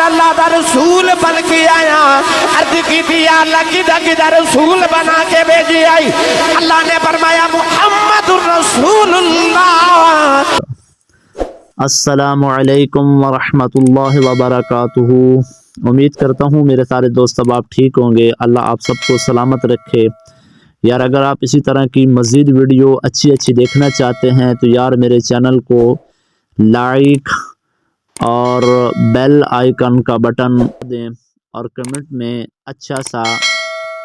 اللہ دا رسول بن کے آیا عرض کی تھی اللہ کی دا رسول بنا کے بھیجی آئی اللہ نے فرمایا محمد رسول اللہ السلام علیکم ورحمۃ اللہ وبرکاتہ۔ امید کرتا ہوں میرے سارے دوست اب آپ ٹھیک ہوں گے، اللہ آپ سب کو سلامت رکھے۔ یار اگر آپ اسی طرح کی مزید ویڈیو اچھی دیکھنا چاہتے ہیں تو یار میرے چینل کو لائک اور بیل آئیکن کا بٹن دیں اور کمنٹ میں اچھا سا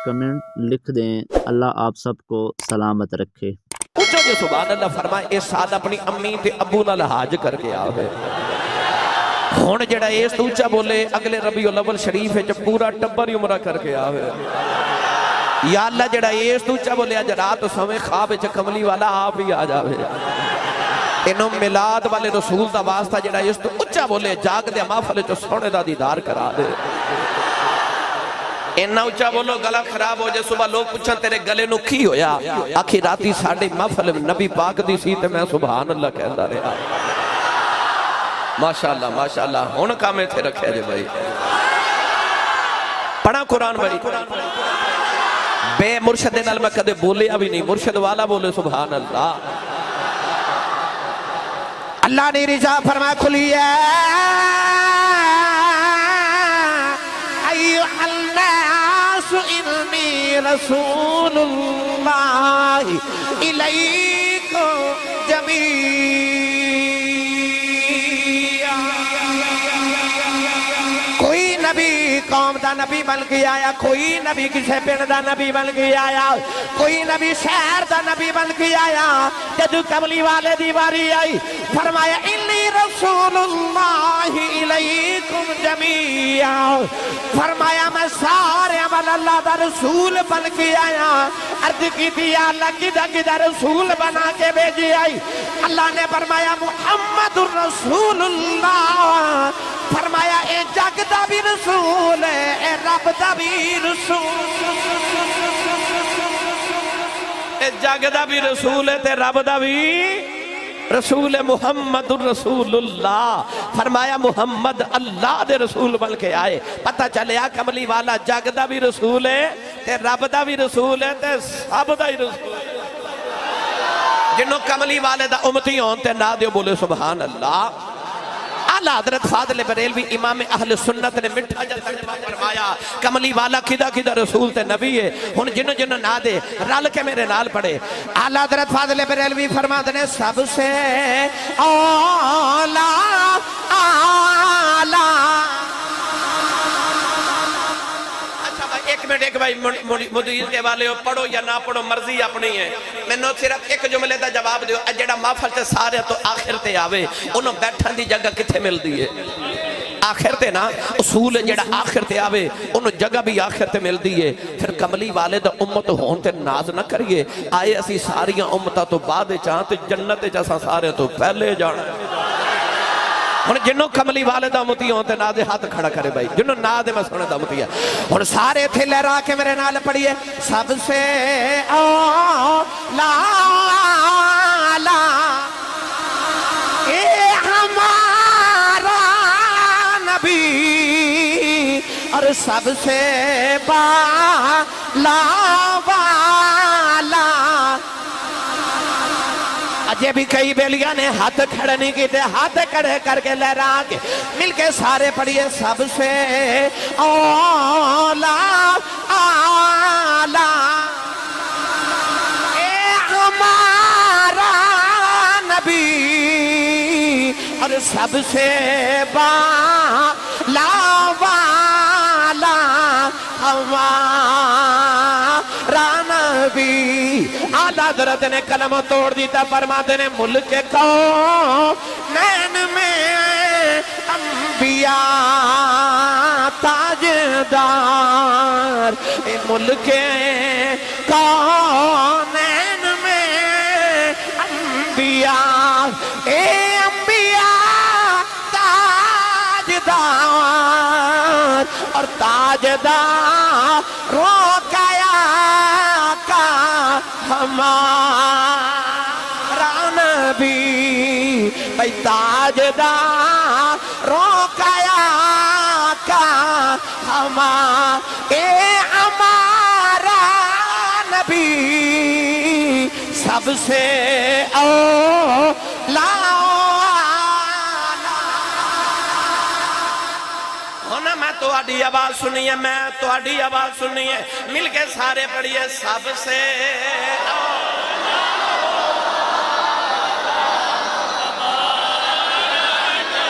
کمنٹ لکھ دیں۔ اللہ آپ سب کو سلامت رکھے۔ اچھا جو سبحان اللہ فرمائے اس سال اپنی امی تے ابو نال حج کر کے آوے ہون جڑا اس تو اچھا بولے اگلے ربیع الاول شریف ہے جب پورا ٹبر ہی عمرہ کر کے آوے یا اللہ جڑا اس تو اچھا بولے اج رات سویں خواب وچ کملی والا آپ ہی آ جاوے انہوں میلاد والے رسول دا واسطہ جڑا اس تو اچھا بولے جاگ دے محفل چ سونے دا دیدار کرا دے انہا اچھا بولو گلا خراب ہو جائے صبح لوگ پوچھیں تیرے گلے نو کی ہویا آخی راتی ساڑھے محفل نبی پاک دی سی تے میں سبحان اللہ کہندا رہا ماشاءاللہ ہون کامے تھے رکھے جے بھائی پڑھا قرآن بھائی بے مرشد نال میں کدے بولے ابھی نہیں مرشد والا بولے سبحان اللہ اللہ نے رضا فرما کھلی ہے ایوہ الناس انی رسول اللہ الیکم جمیعا کوئی نبی قوم دا نبی بن کے آیا کوئی نبی کسے پنڈ دا نبی بن کے آیا کوئی نبی شہر دا نبی بن کے آیا جدو کملی والے دیواری آئی فرمایا انی رسول اللہ الیکم جمیعا فرمایا میں سارے عمل اللہ دا رسول بن کے آیا عرض کی تھی اللہ کی دا رسول بنا کے بھیجی آئی اللہ نے فرمایا محمد رسول اللہ فرمایا اے جگ دا بھی رسول ہے اے رب دا بھی رسول اے جگ دا بھی رسول ہے تے رب دا بھی رسول محمد رسول اللہ فرمایا محمد اللہ دے رسول بن کے آئے پتہ چلے کملی والا جگ دا بھی رسول ہے تے رب دا بھی رسول ہے تے سب دا ہی رسول ہے جنہوں کملی والے دا امتی ہون تے نہ دیو بولے سبحان اللہ اعلیٰ حضرت فاضل بریلوی امام اہل سنت نے مٹھا جلسہ فرمایا کملی والا کدہ رسول تے نبی ہے ہن جنہوں نہ دے رل کے میرے نال پڑے اعلیٰ حضرت فاضل بریلوی فرماتے ہیں سب سے اعلیٰ ایک بھائی مدیر کے والے ہو پڑھو یا نہ پڑھو مرضی اپنی ہے میں نو صرف ایک جملے دا جواب دیو جڑا محفل تے سارے تو آخر تے آوے انہوں بیٹھن دی جگہ کتھے مل دی ہے آخر تے نا اصول جڑا آخر تے آوے انہوں جگہ بھی آخر تے مل دی ہے پھر کملی والے دا امت ہون تے ناز نہ کریے آئے اسی ساریاں امتہ تو بعد چاہتے جنت جیسا سارے تو پہلے جانا ہن جنوں کملی والے دا امتی ہون تے نہ دے ہاتھ کھڑا کرے بھائی جنوں نہ دے میں سونے دا امتی ہے ہن سارے تھے لہرا کے میرے نال پڑھیے سب سے اعلیٰ اے ہمارا نبی اور سب سے بالا والا اجے بھی کئی بیلیاں نے ہاتھ کھڑے نہیں کی تھے ہاتھ کھڑے کر کے لہرا کے مل کے سارے پڑھیے سب سے اعلیٰ اے ہمارا نبی اور سب سے بالا والا ہمارا نبی اعلیٰ حضرت نے کلمہ توڑ دیتا فرماتے نے ملک کونین میں انبیاء تاجدار اے ملک کونین میں انبیاء اے انبیاء تاجدار اور تاجدار روکایا کا ہمارا نبی بھئی تاجدار روکایا نبی سب سے اولا ہونا میں تو آڈی آواز سنی ہے میں تو آڈی آواز سنی ہے مل کے سارے پڑھئے سب سے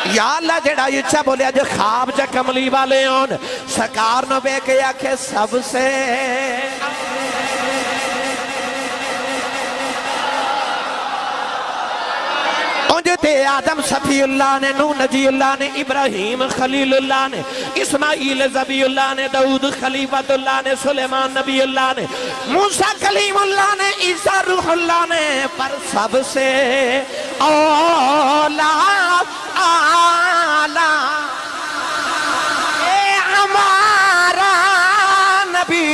یا اللہ جڑا اچھا بولیا جو خواب جا کملی والے ہون سکار نو بے کے آکھے سب سے تے آدم صفی اللہ نے نوح نجی اللہ نے ابراہیم خلیل اللہ نے اسماعیل زبی اللہ نے داؤد خلیفت اللہ نے سلیمان نبی اللہ نے موسیٰ کلیم اللہ نے عیسیٰ روح اللہ نے پر سب سے اولا آلہ اے ہمارا نبی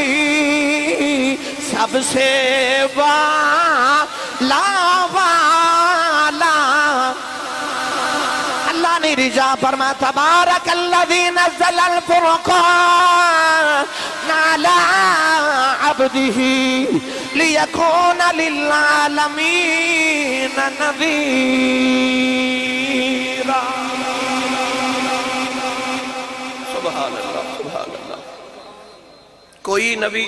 سب سے والا اللہ نے رجا فرما تبارک الذی نزل الفرقان علی عبدہ لیکون للعالمین نذیرا سبحان اللہ سبحان اللہ کوئی نبی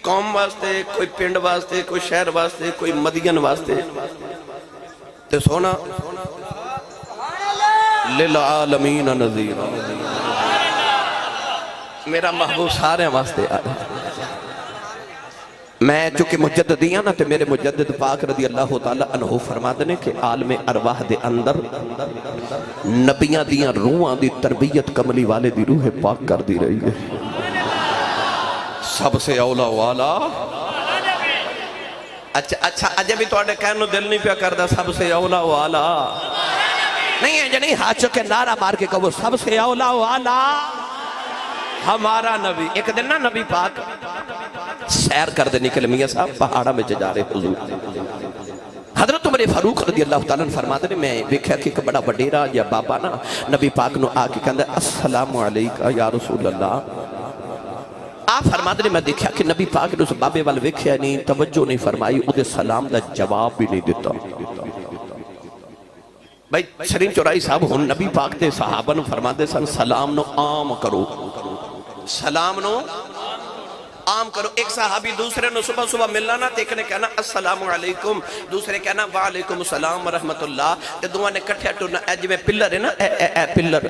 قوم واسطے کوئی پنڈ واسطے کوئی شہر واسطے کوئی مدین واسطے تے سونا للعالمین نذیر میرا محبوب سارے واسطے آئے میں چونکہ مجددیاں نا تے میرے مجدد پاک رضی اللہ تعالیٰ عنہ فرما دنے کہ عالم ارواح دے اندر نبیاں دیاں روحاں دی تربیت کملی والے دی روح پاک کر دی رہی ہے سب سے اولا والا اچھا اجے بھی تو آڑے کہنو دل نہیں پیا کردہ سب سے اولا والا نہیں ہے جنہیں ہاتھ چکے نعرہ مار کے کہو سب سے اولا والا ہمارا نبی ایک دن نا نبی پاک سیر کر دے نکل میاں صاحب پہاڑا میں جا رہے حضور حضرت عمر فاروق رضی اللہ تعالیٰ نے فرما دے میں دیکھا کہ ایک بڑا وڈیرا یا بابا نا نبی پاک نو آکے کہندے السلام علیکہ یا رسول اللہ آپ فرما دے میں دیکھا کہ نبی پاک نے اس بابے والے ویکھیا نہیں توجہ نہیں فرمائی او دے سلام دا جواب بھی نہیں دیتا بھائی شرین چورائی صاحب ہون نبی پاک دے صحابہ نو فرما دے سن سلام نو عام کرو سلام نو عام کرو ایک صحابی دوسرے نو صبح صبح ملنا نا تے ایک نے کہنا السلام علیکم دوسرے کہنا وعلیکم السلام ورحمت اللہ تے دعا نے کٹھے ٹونا اے جو میں پلر ہے نا اے پلر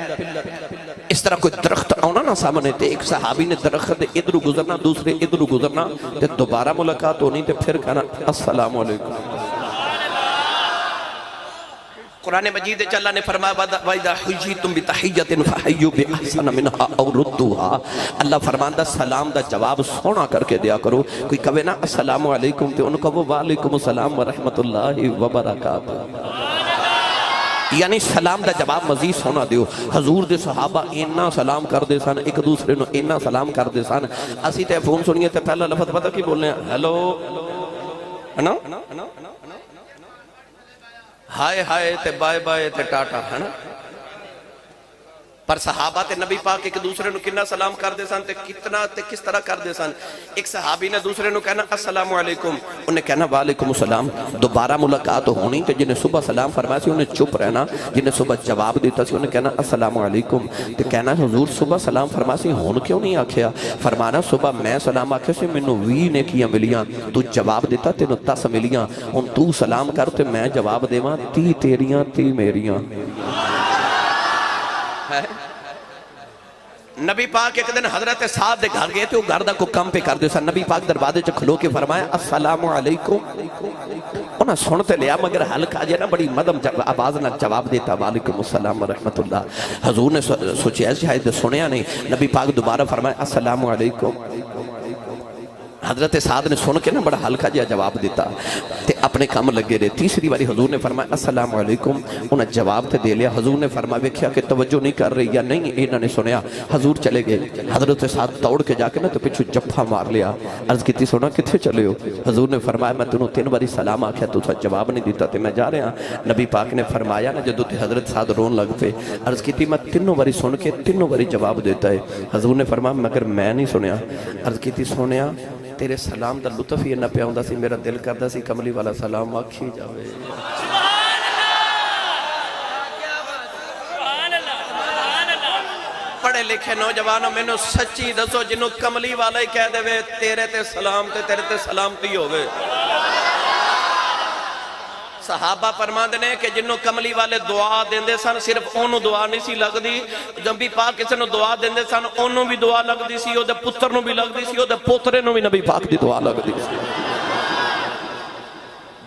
اس طرح کوئی درخت آنا نا سامنے تے ایک صحابی نے درخت ادھر گزرنا دوسرے ادھر گزرنا تے دوبارہ ملاقات ہونی تے پھر کہنا السلام علیکم قرآن مجید اللہ نے فرمایا وَإِذَا حُيِّيتُمْ بِتَحِيَّةٍ فَحَيُّوا بِأَحْسَنَ مِنْهَا أَوْ رُدُّوهَا اللہ فرماندہ سلام دا جواب سونا کر کے دیا کرو کوئی کہے نا السلام علیکم تے انہوں کہو وعلیکم السلام ورحمت اللہ وبرکاتہ یعنی سلام دا جواب مزید سونا دیو حضور دے صحابہ اینا سلام کر دے سان ایک دوسرے نو اینا سلام کر دے سان اسی تے فون سنیے تے پہلا لفظ پتہ کی بولنے ہیں ہیلو ہے نا ہائے ہائے تے بائے بائے تے ٹاٹا ہے نا پر صحابہ تے نبی پاک ایک دوسرے نو کنا سلام کر دے سان تے کتنا تے کس طرح کر دے سان ایک صحابی نے دوسرے نو کہنا السلام علیکم انہیں کہنا وعلیکم السلام دوبارہ ملاقات ہونی تے جنہیں صبح سلام فرمایا سی انہیں چپ رہنا جنہیں صبح جواب دیتا سی انہیں کہنا السلام علیکم تے کہنا حضور صبح سلام فرمایا سی ہون کیوں نہیں آکھیا فرمانا صبح میں سلام آکھیا سی منو وی نے کیا ملیاں تو جواب دیتا تینو 10 ملیاں ان تو سلام کر تے میں جواب دیواں 30 تیریاں 30 میریاں نبی پاک ایک دن حضرت سعد دے گھر گئے تھے وہ گھر دا کو کم پہ کر دے سا نبی پاک دروازے چ کھلو کے فرمایا السلام علیکم انہاں سنتے لیا مگر ہلکا جے نا بڑی مدم آواز نہ جواب دیتا وعلیکم السلام ورحمت اللہ حضور نے سوچیا شاید سنیا نہیں نبی پاک دوبارہ فرمایا السلام علیکم حضرت سعد نے سن کے نا بڑا ہلکا جیا جواب دیتا تے اپنے کام لگے رہے. تیسری باری حضور نے فرمایا السلام علیکم. انہیں جواب تے دے لیا. حضور نے فرمایا ویکھیا کہ توجہ نہیں کر رہی یا نہیں, انہوں نے سنیا. حضور چلے گئے. حضرت ساتھ دوڑ کے جا کے نا تو پچھو جفا مار لیا. عرض کیتی سونا کتھے چلے ہو؟ حضور نے فرمایا میں تنوں 3 باری سلام آکھیا تو جواب نہیں دیتا تے میں جا رہا. نبی پاک نے فرمایا نا جدو تے حضرت ساتھ رون لگ پہ. عرض کیتی میں 3 باری سن کے 3 باری جواب دیتا ہے. حضور نے فرمایا مگر میں نہیں سنیا. عرض کیتی سنیا تیرے سلام دا لطف ہی نہ پیا ہوندا سی, میرا دل کردا سی کملی والا سلام آکھی جاوے. پڑھے لکھے نوجوانوں میں سچی دسو جنہوں کملی والا ہی کہہ دے وے تیرے تے سلام تے تیرے تے سلامتی ہوئے. صحابہ فرماندے نے کہ جنہوں کملی والے دعا دیندے سن صرف انہوں دعا نہیں سی لگ دی. جب بھی پاک کسی نے دعا دیندے سن انہوں بھی دعا لگ دی سی, او دے پتر نو بھی لگ دی سی, او دے پوترے نو بھی نبی پاک دی دعا لگ دی سی.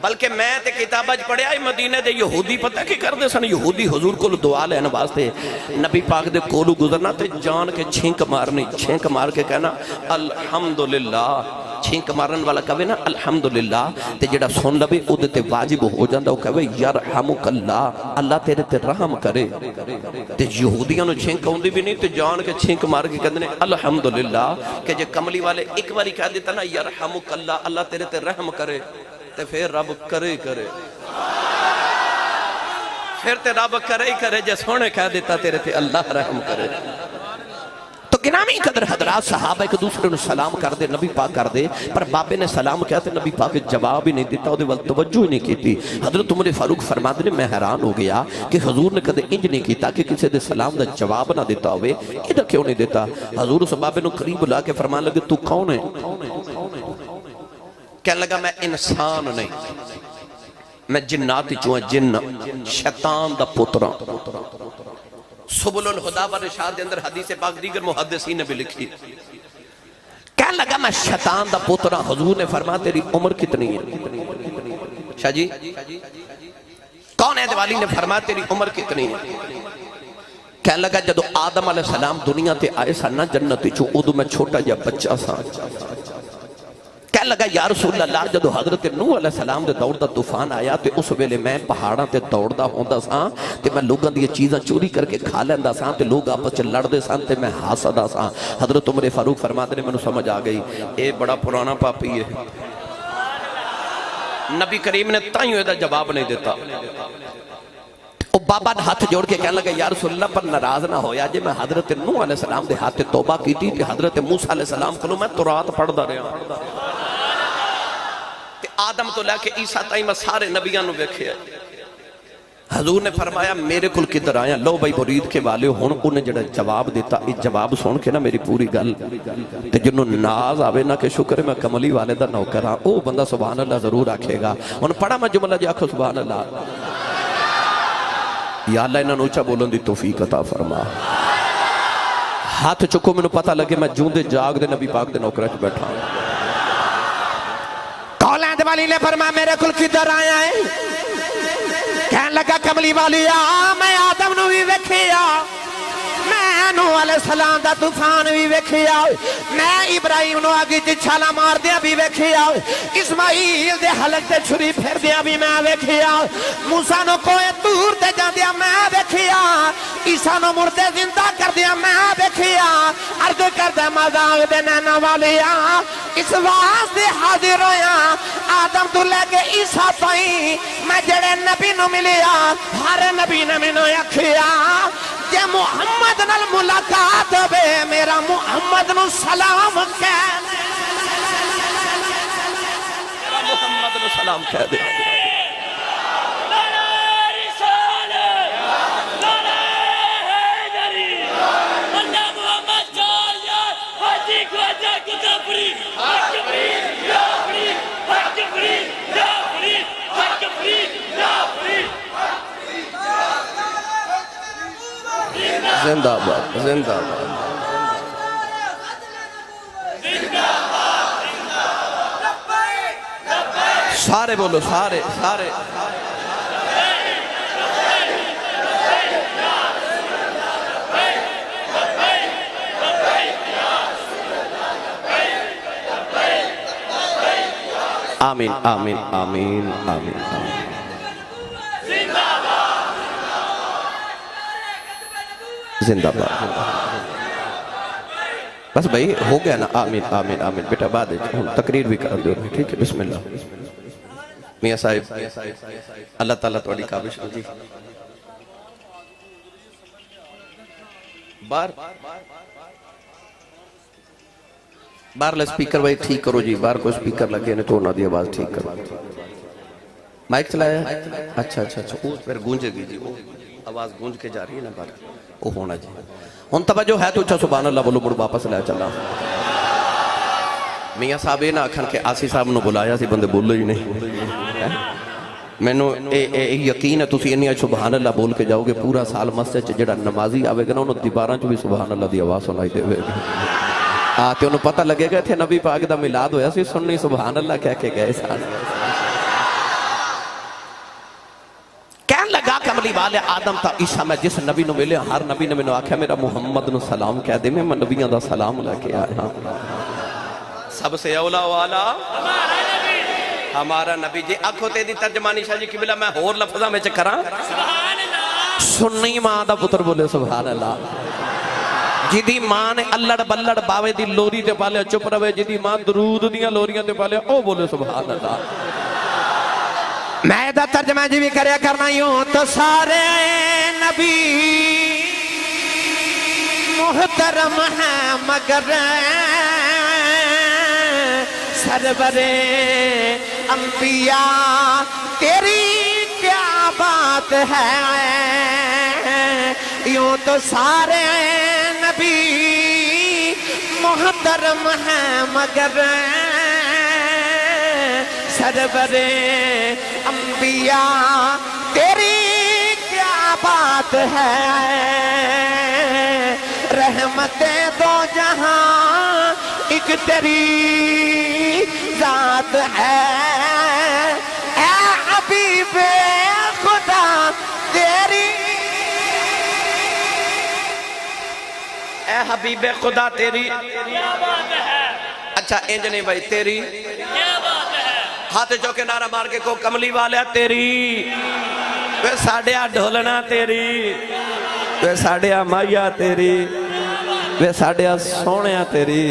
بلکہ میں تے کتابہ پڑھے آئی مدینہ دے یہودی پتہ کی کر دے سن. یہودی حضور کو دعا لینا واسطے نبی پاک دے کولو گزرنا تے جان کے چھینک مارنی. چھینک مار کے کہنا الحمدللہ. چھینک مارن والا کہوے نا الحمدللہ تے جڑا سن لبے او دے تے واجب ہو جاندہ. وہ کہوے یرحمک اللہ, اللہ تیرے تے رحم کرے. تے یہودیاں نو چھینک ہوندی بھی نہیں تے جان کے چھینک مار کے کہندے الحمدللہ. کہ جے کملی والے ایک باری کہہ دیتا نا یرحمک اللہ, اللہ تیرے تے رحم کرے, تے پھر رب کرے کرے. پھر تے رب کرے کرے جے سونے کہہ دیتا تیرے تے اللہ رحم کرے. تو گرامی قدر حضرات صحابہ ایک دوسرے نے سلام کر دے, نبی پاک کر دے, پر بابے نے سلام کیا تے نبی پاک جواب ہی نہیں دیتا, وہ دے وقت توجہ ہی نہیں کیتی. حضرت عمر فاروق فرماتے نے میں حیران ہو گیا کہ حضور نے کدے انج نہیں کیتا کہ کسی دے سلام دا جواب نہ دیتا ہوئے. ادھا کیوں نہیں دیتا؟ حضور اس بابے نے قریب بلا کے فرمان لگے تو کون ہے؟ کہنے لگا میں انسان نہیں, میں جناتی چوہاں, جن شیطان دا پترا. سبل الہدا و رشاد دے اندر حدیث پاک دیگر محدثین نے بھی لکھی. کہنے لگا میں شیطان دا پترا. حضور نے فرمایا تیری عمر کتنی ہے؟ شاہ جی کون ہے دیوالی نے فرمایا تیری عمر کتنی ہے؟ کہنے لگا جدو آدم علیہ السلام دنیا تے آئے سا نا جنتی چو ادو میں چھوٹا جا بچہ سا. کہنے لگا یا رسول اللہ جدو حضرت نوح علیہ السلام دے دوڑ دا طوفان آیا تے اس ویلے میں پہاڑاں تے دوڑ دا ہوندہ سا تے میں لوگاں دی چیزاں چوری کر کے کھا لیندہ سا تے لوگ آپس چے لڑ دے سا تے میں حاسدہ سا. حضرت عمر فاروق فرماتے نے میں نے سمجھ آگئی اے بڑا پرانا پاپی ہے. نبی کریم نے تائیوں دا جواب نہیں دیتا. او بابا نے ہاتھ جوڑ کے کہنے لگا یا رسول اللہ پر ناراض نہ ہویا جے میں حضرت نوح علیہ السلام دے ہاتھ توبہ کی تھی تے حضرت موسیٰ علیہ السلام کو میں تورات پڑھ دا رہا. آدم تو لے کے عیسیٰ تائیں میں سارے نبیان نو بیکھے. حضور نے فرمایا میرے کل کدھر آیا لو بھائی مرید کے والے ہون. انہیں جڑا جواب دیتا اس جواب سن کے نا میری پوری گل تے جنہوں ناز آوے نا کہ شکر میں کملی والے دا نوکر ہاں او بندہ سبحان اللہ ضرور آکھے گا. انہوں پڑھا میں جملہ جی آکھو سبحان اللہ. یا اللہ انہوں نوچا بولن دی توفیق عطا فرما. ہاتھ چکو میں نو پتہ لگے میں جون دے جاگ دے نبی پاک دے نوکرہ بیٹھا ہوں. کولین والی نے فرمایا میرے کل کدھر آیا ہے؟ کہنے لگا کملی والی میں آدم نو بھی ویکھیا, میں نوح علیہ السلام دا طوفان بھی ویکھیا, میں ابراہیم نو آگے تے چھالا مار دیا بھی ویکھیا, اسماعیل دے حلق تے چھری پھر دیا بھی میں ویکھیا, موسیٰ نو کوئے تور تے جان دیا میں ویکھیا, عیسیٰ نو مردے زندہ کر دیا میں ویکھیا. عرض کر دے مذاق دے نینا والیا اس واسطے حاضر ہویا آدم تو لے کے عیسیٰ تائیں میں جڑے نبی نو ملیا ہر نبی نے میں نو یکھیا. جے محمد نال ملاقات بے میرا محمد نو سلام کہہ دے, میرا محمد نو سلام کہہ دے. زندہ باد زندہ باد. سارے بولو سارے سارے. آمین آمین آمین آمین زندہ باد بس بھائی ہو گیا نا آمین آمین آمین بیٹا بعد تقریر بھی کر دو ٹھیک ہے بسم اللہ میاں صاحب اللہ تعالیٰ توڑی کابش ہو جی بار سپیکر بھائی ٹھیک کرو جی بار کو سپیکر لگے نے تو نہ دی آواز ٹھیک کرو مائک چلایا اچھا اچھا اچھا پھر گونجے گی جی آواز گونج کے جا رہی ہے نا بار وہ ہونا جی ان توجہ ہے تو اچھا سبحان اللہ بولو مڑ واپس لے چلا میاں صاحب یہ نہ آکھن کے آسی صاحب نو بلایا سی بندے بولو ہی نہیں میں نو یقین ہے تسی انہی سبحان اللہ بول کے جاؤ گے پورا سال مسجد چ جڑا نمازی آوے گا نا انہوں دیواراں چ بھی سبحان اللہ دی آواز سنائی دے گی آتے انہوں پتہ لگے گا تھے نبی پاک دا میلاد ہویا سی سننی سبحان اللہ کہہ کے گئے سال کہن لگا کملی والے آدم تا عیسیٰ میں جس نبی نو ملے ہر نبی نے میں نو آکھا میرا محمد نو سلام کہہ دے میں نبیاں دا سلام لے کے آیا سب سے اولا والا ہمارا نبی جی آنکھو تے دی ترجمانی شاہ جی قبلہ میں اور لفظہ میں چکراں سننی ماں دا پتر بولے سبحان اللہ جدی ماں نے اللڑ بلڑ باوے دی لوری تے پالے چپ روے جدی ماں درود دیاں لوریاں تے پالے او بولے سبحان اللہ میں دا ترجمہ جی بھی کریا کرنا یوں تو سارے نبی محترم ہیں مگر سرور انبیاء تیری کیا بات ہے یوں تو سارے نبی محترم ہیں مگر سرور انبیاء تیری کیا بات ہے رحمتیں دو جہاں ایک تیری ذات ہے اے حبیب خدا تیری اے حبیب خدا تیری اچھا انج نہیں بھائی تیری ہاتھ چوکے نعرہ مار کے کو کملی والا تیری وے ساڑیا ڈھولنا تیری وے ساڑیا مائیا تیری وے ساڑیا سونیا تیری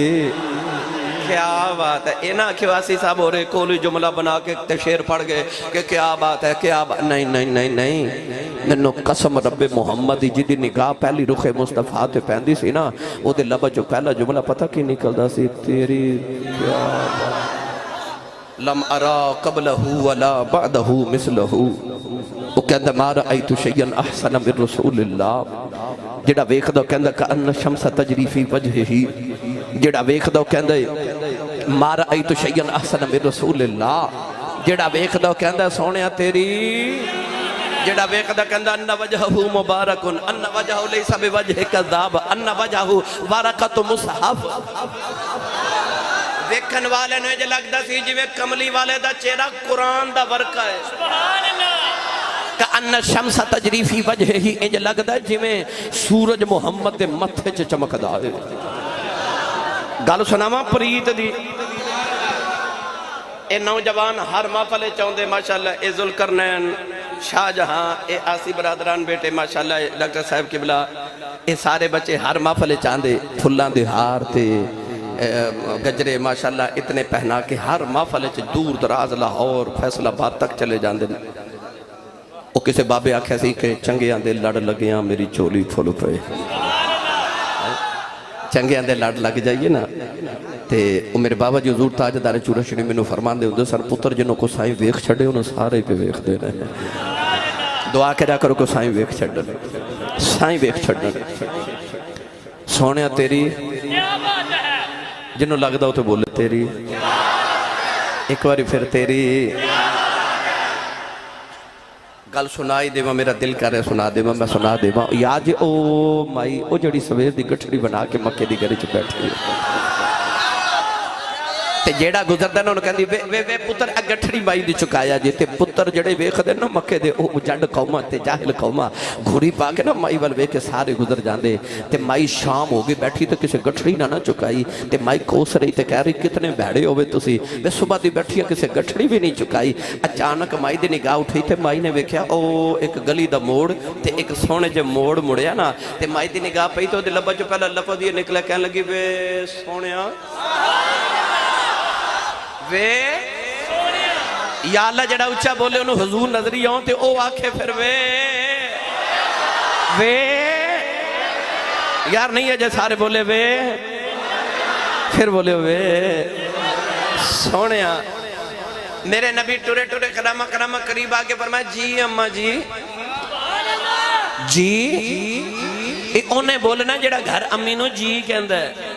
کیا بات ہے اینا کیواسی صاحب ہو رہے کولی جملہ بنا کے شیر پڑھ گئے کہ کیا بات ہے کیا بات نہیں نہیں نہیں نہیں ننو قسم رب محمد جدی نگاہ پہلی رخ مصطفیٰ تے پہندی سی نا وہ دے لبا جو پہلا جملہ پتہ کی نکل دا سی تیری کیا بات لم ارا قبلہ ولا بعدہ مثلہ وہ کہندہ ما رأیت شیئن احسن من رسول اللہ جڑا ویکھ دو کہندہ کہ ان شمس تجری فی وجہ ہی جڑا ویکھ دو کہندہ ما رأیت شیئن احسن من رسول اللہ جڑا ویکھ دو کہندہ سونیا تیری جڑا ویکھ دو کہندہ ان وجہہ مبارکن ان وجہہ لیسا بوجہ کذاب ان وجہہ بارکت مصحف دیکھن والے نے جو لگ دا سی جی کملی والے دا چہرہ قرآن دا ورکہ ہے سبحان اللہ کہ ان شمس تجری فی وجہ ہی انج لگ دا جی میں سورج محمد دے متھے چ چمک دا ہے گل سناواں پریت دی اے نوجوان ہر محفل چاہندے ماشاءاللہ اے ذوالقرنین شاہ جہاں اے آسی برادران بیٹے ماشاءاللہ ڈاکٹر صاحب قبلہ اے سارے بچے ہر محفل چاہندے پھلان دے ہار تے گجرے ماشاءاللہ اتنے پہنا کہ ہر محفل دور دراز لاہور فیصل آباد تک چلے جاندے وہ کسے بابے آکھے سی کہ چنگے آندے لڑ لگیاں میری چولی پھول پہ چنگے آندے لڑ لگ جائیے نا تے وہ میرے بابا جی حضور تاجدار چورا شریف میں فرمان دے ہوندے سر پتر جنہوں کو سائیں ویخ چھڑے انہوں سارے پہ ویخ دے رہے ہیں دعا کرا کرو کو سائیں ویخ چھڑے سائیں ویخ چھڑے سونیا تیری جنہوں لگ دا ہو تو بولے تیری ایک باری پھر تیری گل سنائی دے ماں میرا دل کر رہے سنا دے ماں میں سنا دے ماں یا جے او مائی او جڑی سویر دی گٹھڑی بنا کے مکے دی گھر چ بیٹھے تے جیڑا گزردا نا انہوں کہندی وے پتر گٹھڑی مائی دی چکایا جی تے پتر جڑے ویکھدے نا مکے دے او جنڈ قوماں تے جاہل قوماں گھوڑی پا کے نا مائی ول ویکھ کے سارے گزر جاندے تے مائی شام ہو گئی بیٹھی تے کسے گٹھڑی نہ چکائی تے مائی کوس رہی تے کہہ رہی کتنے بھڑے ہوئے تسی وے صبح دی بیٹھی کسے گٹھڑی بھی نہیں چکائی اچانک مائی دی نگاہ اٹھی تے مائی نے ویکھیا او ایک گلی دا موڑ تے ایک سونے جے موڑ مڑیا نا تے مائی دی نگاہ پئی تو دے لبا چ پہلا لفظ یہ نکلا کہنے لگی وے سونیا وے یا اللہ جڑا اچھا بولے انہوں حضور نظری آؤں تے او آکھے پھر وے یار نہیں ہے جے سارے بولے وے پھر بولے وے سونیا میرے نبی ٹورے ٹورے کرامہ کرامہ قریب آکے فرمایا جی اماں جی جی انہیں بولنا جڑا گھر امینو جی کہندہ ہے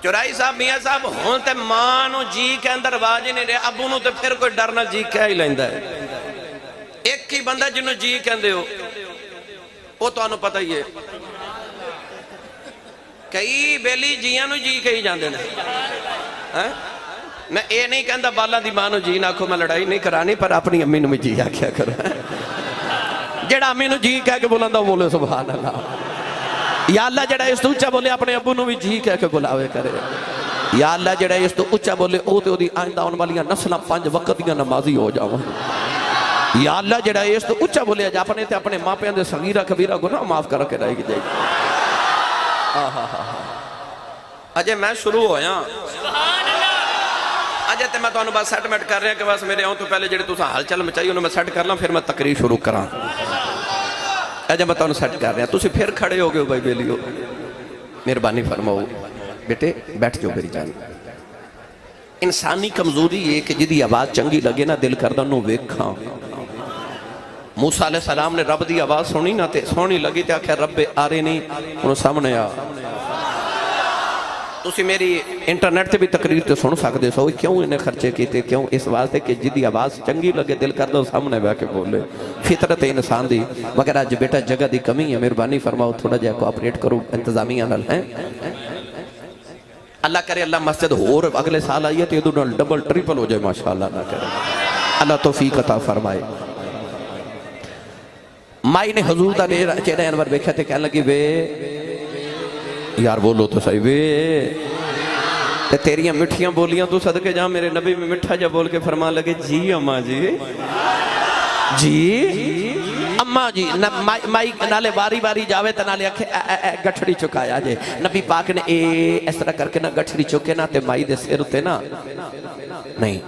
چورائی صاحب میاں صاحب ہون تے مانو جی کے اندر واجی نہیں رہے اب انہوں تے پھر کوئی ڈرنا جی کیا ہی لیندہ ہے ایک ہی بندہ جنہوں جی کہندے ہو وہ تو آنو پتہ ہی ہے کئی بیلی جیانو جی کہی جاندے ہیں میں اے نہیں کہندہ بالا دی مانو جی نہ کو میں لڑائی نہیں کرانی پر اپنی امینو میں جی آکھیا کرا جڑا امینو جی کہہ کے بولندہ بولے سبحان اللہ یا اللہ جڑا اس تو اچھا بولے اپنے ابو نو بھی جی کہہ کے بلاوے کرے یا اللہ جڑا اس تو اچھا بولے او تے او دی آئندہ ان والیاں نسلہ 5 وقت دیاں نمازی ہو جاؤں یا اللہ جڑا اس تو اچھا بولے اج اپنے تے اپنے ماں پیاں دے صغیرہ کبیرہ گناہ معاف کر کے رہے گی جائے اجے میں شروع ہویا اجے تے میں تو انہوں بات سیٹمنٹ کر رہے ہیں کہ بس میرے آؤں تو پہلے جڑے تو ہل چل میں چاہیے انہوں میں سیٹ کر لوں پھر میں تقریر شروع کراں اجے میں تو انہوں سیٹ کر رہے ہیں تو پھر کھڑے ہو گئے ہو بھائی بیلی ہو مہربانی فرماؤ بیٹے بیٹھ جو میری جان انسانی کمزوری یہ کہ جدی آواز چنگی لگے نا دل کردہ نو ویکھاں موسیٰ علیہ السلام نے رب دی آواز سنی نا تے سونی لگی تے آکھے رب آرے نہیں انہوں سامنے آ تو میری انٹرنیٹ تے بھی تقریر تے سن سکتے سو کیوں انہیں خرچے کیتے کیوں اس واسطے کہ جدی آواز چنگی لگے دل کر دو سامنے بہ کے بولے فطرت انسان دی مگر آج بیٹا جگہ دی کمی ہے مہربانی فرماؤ تھوڑا جائے کوآپریٹ کرو انتظامیہ نل ہیں اللہ کرے اللہ مسجد ہور اگلے سال آئیے تو یہ ڈبل ٹریپل ہو جائے ماشاءاللہ نہ کرے اللہ توفیق عطا فرمائے مائی نے حضور دا چہرہ انور بیکھا تھے کہنے لگی وے یار بولو تو صحیح وے تیریاں مٹھیاں بولیاں تو صدقے جا میرے نبی میں مٹھا جا بول کے فرما لگے جی اماں جی جی اماں جی مائی نالے باری باری جاوے تا نالے اکھے گٹھڑی چکایا جے نبی پاک نے اس طرح کر کے نا گٹھڑی چکے نا تے مائی دے سیر ہوتے نا نہیں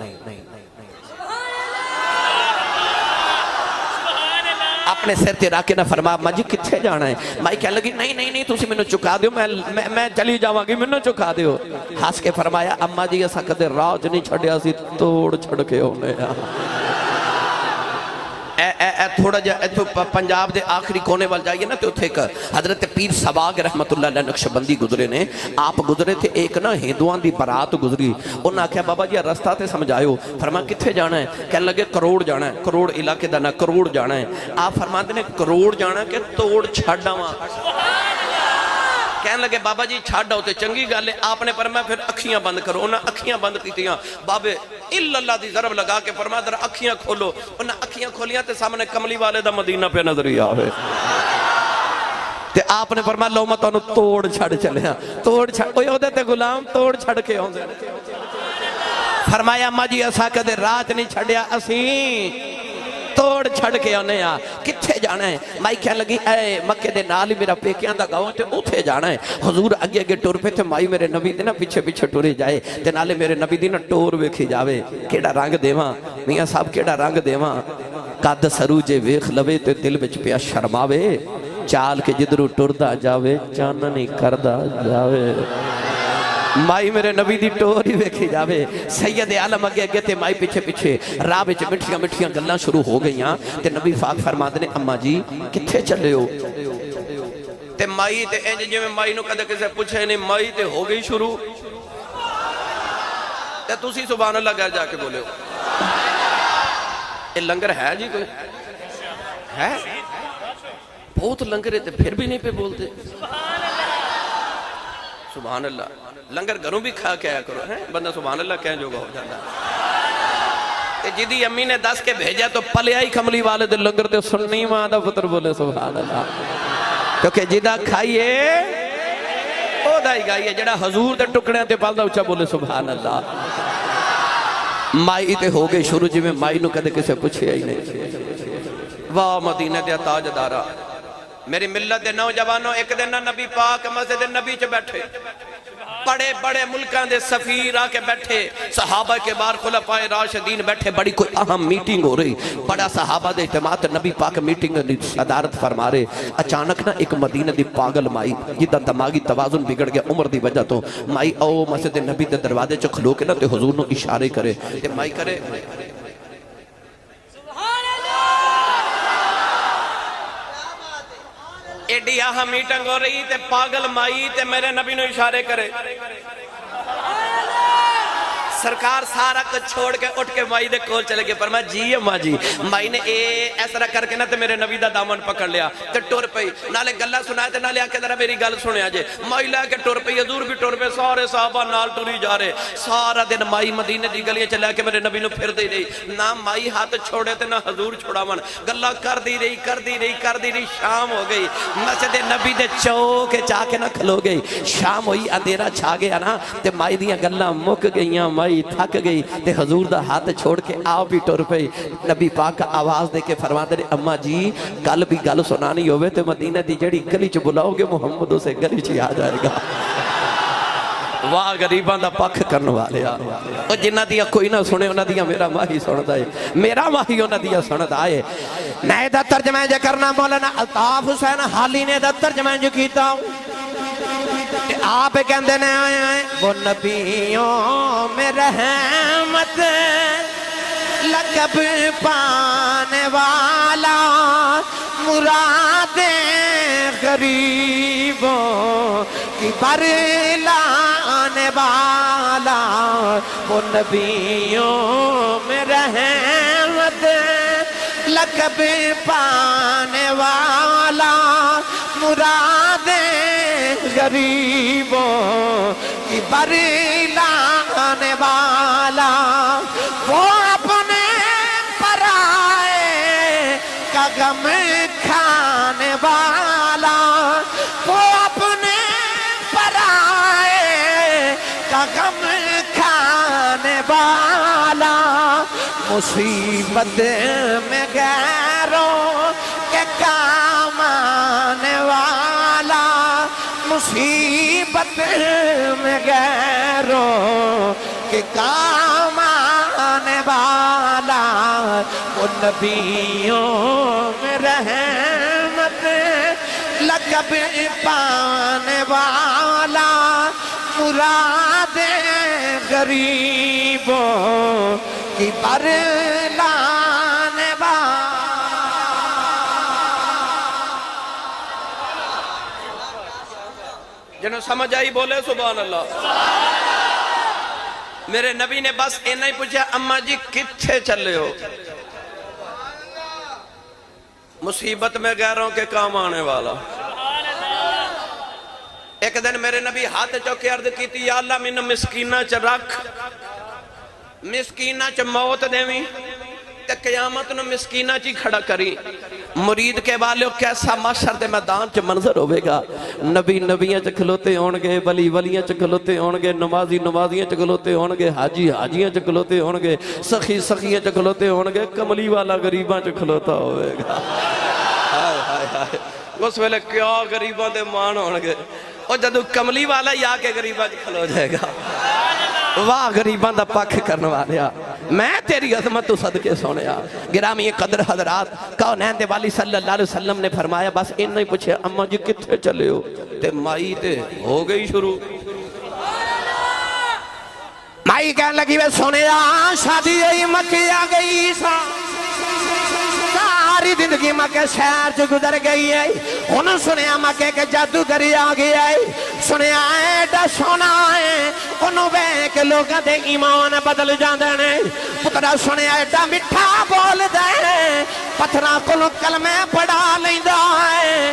اپنے سر تے راکے نہ فرما ماں جی کتھے جانا ہے مائی کہہ لگی نہیں تُسی میں نے چکا دیو میں چلی جاواں گی میں نے چکا دیو ہاس کے فرمایا اماں جی ایسا کدے راج نہیں چھڑیا سی توڑ چھڑ کے ہونے تھوڑا جا پنجاب دے آخری کونے وال جائیے نا تو تھے کہ حضرت پیر سباگ رحمت اللہ علیہ نقشبندی گزرے نے آپ گزرے تھے ایک نا ہندوان دی برات گزری انہاں کہا بابا جی رستہ تے سمجھائیو فرما کتھے جانا ہے کہنے لگے کروڑ جانا ہے کروڑ علاقے دا نا کروڑ جانا ہے آپ فرماتے نے کروڑ جانا ہے کہ توڑ چھڑا وہاں کہنے لگے بابا جی چھاڑ ہوتے چنگی گالے آپ نے فرمایا پھر اکھیاں بند کرو انہاں اکھیاں بند کیتیاں بابے اللہ دی ضرب لگا کے فرمایا در اکھیاں کھولو انہاں اکھیاں کھولیاں تے سامنے کملی والے دا مدینہ پہ نظری آوے تے آپ نے فرمایا لو میں تو توڑ چھڑ چلے ہیں توڑ چھڑ اوہ ہوتے تے غلام توڑ چھڑ کے ہوندے فرمایا ماں جی ایسا کدے رات نہیں چھڑیا اسیں توڑ چھڑ کے ہونے آ کتھے جانا ہے مائی کہنے لگی اے مکہ دے نال میرا پیکیاں دا گاؤں تے اوتھے جانا ہے حضور اگے اگے ٹور پہ تھے مائی میرے نبی دے نا پیچھے پیچھے ٹورے جائے تے نالے میرے نبی دی نا ٹور ویکھی جاوے کیڑا رنگ دیواں میاں صاحب کیڑا رنگ دیواں قد سروجے ویکھ لوے تے دل وچ پیا شرماوے چال کے جدرو ٹردا جاوے چاننی کردا جاوے مائی میرے نبی دی ٹوری ویکھی جاوے سید عالم اگے اگے تے مائی پیچھے پیچھے راہ وچ مٹھیاں مٹھیاں گلاں شروع ہو گئیاں تے نبی پاک فرماتے نے اماں جی کتھے چلے ہو تے مائی تے انج جویں مائی نو کدے کسے پوچھے نہیں مائی تے ہو گئی شروع تے تسی سبحان اللہ گھر جا کے بولے ہو اے لنگر ہے جی کوئی ہے بہت لنگر ہے تے پھر بھی نہیں پہ بولتے سبحان اللہ لنگر گھروں بھی کھا کے آیا کرو ہیں بندہ سبحان اللہ کہیں جو گا ہو جاتا ہے جدی امی نے دس کے بھیجا تو پلے آئی کملی والے دے لنگر تے سننی ماں دا پتر بولے سبحان اللہ کیونکہ جدہ کھائیے او دائی گائیے جڑا حضور دے ٹکڑے تے پال دا اچھا بولے سبحان اللہ مائی تے ہو گئے شروع جی میں مائی نو کدے کسے پوچھے ہی نہیں واہ مدینہ دیا تاج دارا میری ملت دے نوجوانوں ایک دن نبی پاک مسجد نبی چ بیٹھے بڑے بڑے ملکان دے سفیر آکے بیٹھے صحابہ کے بار خلفائے راشدین بیٹھے بڑی کوئی اہم میٹنگ ہو رہی بڑا صحابہ دے اجتماعات نبی پاک میٹنگ دی صدارت فرما رہے اچانک نا ایک مدینہ دی پاگل مائی جدہ دماغی توازن بگڑ گیا عمر دی وجہ تو مائی او مسجد نبی دے دروازے چو کھلو کے نا تے حضور نو اشارے کرے تے مائی کرے ایڈی آہا میٹنگ ہو رہی تے پاگل مائی تے میرے نبی نو اشارے کرے سرکار سارا کچھ چھوڑ کے اٹھ کے مائی دے کول چلے گئے فرمایا جی اماں جی مائی نے ایسا کر کے نا تے میرے نبی دا دامن پکڑ لیا تے ٹور پئی نالے گلہ سنائے تے نالے آکے ذرا میری گل سنے آجے مائی لے کے ٹور پئی حضور بھی ٹور پئی سارے صحابہ نال ٹوری جا رہے سارا دن مائی مدینے دی گلیاں چلے کے میرے نبی نو پھر دے رہی نہ مائی ہاتھ چھوڑے تے نہ حضور چھوڑا من گلہ کر دی رہی شام ہو گئی مسجد نبی دے چوکے چاہ کے نہ کھلو گئی شام ہوئی اندھیرا چھا گیا نا تے مائی دیاں گلہ مک گئیاں مائی تھک گئی تے حضور دا ہاتھ چھوڑ کے آؤ بھی ٹور پئی نبی پاک کا آواز دے کے فرما دے اماں جی کل بھی گل سنانی ہوئے تے مدینہ دی جڑی گلی چ بلاؤ گے محمد اسے گلی چ آ جائے گا واہ غریباں دا پکھ کرن والے او جنہ دیا کوئی نہ سنے انہاں دیا میرا ماہی سندا ہے میرا ماہی انہاں دیا سندا ہے نئے دا ترجمہ جو کرنا مولانا الطاف حسین حالی نے دا ترجمہ جو کیتا ہوں آپ کہندے نے آئے آئے وہ نبیوں میں رحمت لقب پانے والا مرادیں غریبوں کی بر لانے والا وہ نبیوں میں رحمت لقب پانے والا مرادیں غریبوں کی بر لانے والا وہ اپنے پرائے کا غم کھانے والا وہ اپنے پرائے کا غم کھانے والا مصیبت میں غیروں کے کام آنے والا مصیبت میں غیروں کے کام آنے والا وہ نبیوں میں رحمت لقب پانے والا مرادیں غریبوں کی بر لانے والا جنہوں سمجھ آئی بولے سبحان اللہ میرے نبی نے بس اینا ہی پوچھا اماں جی کتھے چلے ہو مصیبت میں غیروں کے کام آنے والا ایک دن میرے نبی ہاتھ چوکے عرض کی تھی یا اللہ من مسکینہ چ رکھ مسکینہ چ موت دیویں تے قیامت نو مسکینہ چی کھڑا کری مرید کے والے کیسا محشر دے میدان چ منظر ہوئے گا نبی نبیاں چ کھلوتے ہونگے ولی ولیاں چ کھلوتے ہونگے نمازی نمازیاں چ کھلوتے ہونگے حاجی حاجیاں چ کھلوتے ہونگے سخی سخیاں چ کھلوتے ہونگے کملی والا غریباں چ کھلوتا ہوئے گا ہائے ہائے ہائے اس ویلے کیا غریباں دے مان ہونگے اور جدو کملی والا ہی آکے غریباں چ کھلو جائے گا واہ غریباں دا پاک کرنے والیا میں تیری عظمت تو صدقے سونیا گرامی قدر حضرات کونین دے والی صلی اللہ علیہ وسلم نے فرمایا بس انہوں ہی پوچھے اماں جی کتھے چلے ہو تے مائی تے ہو گئی شروع مائی کہنے لگی میں سونیا شادی گئی مکی آ گئی سا ساری زندگی مکہ شہر جو گزر گئی ہے انہوں سنیا مکہ کے جادوگری آ گیا ہے سنیا ایڈا سونا ہے انہوں بے کے لوگاں دے ایمان بدل جاندے نے پترہ سنیا ایڈا مٹھا بول دے پتھرہ کلوں کلمے پڑھا لیندہ ہے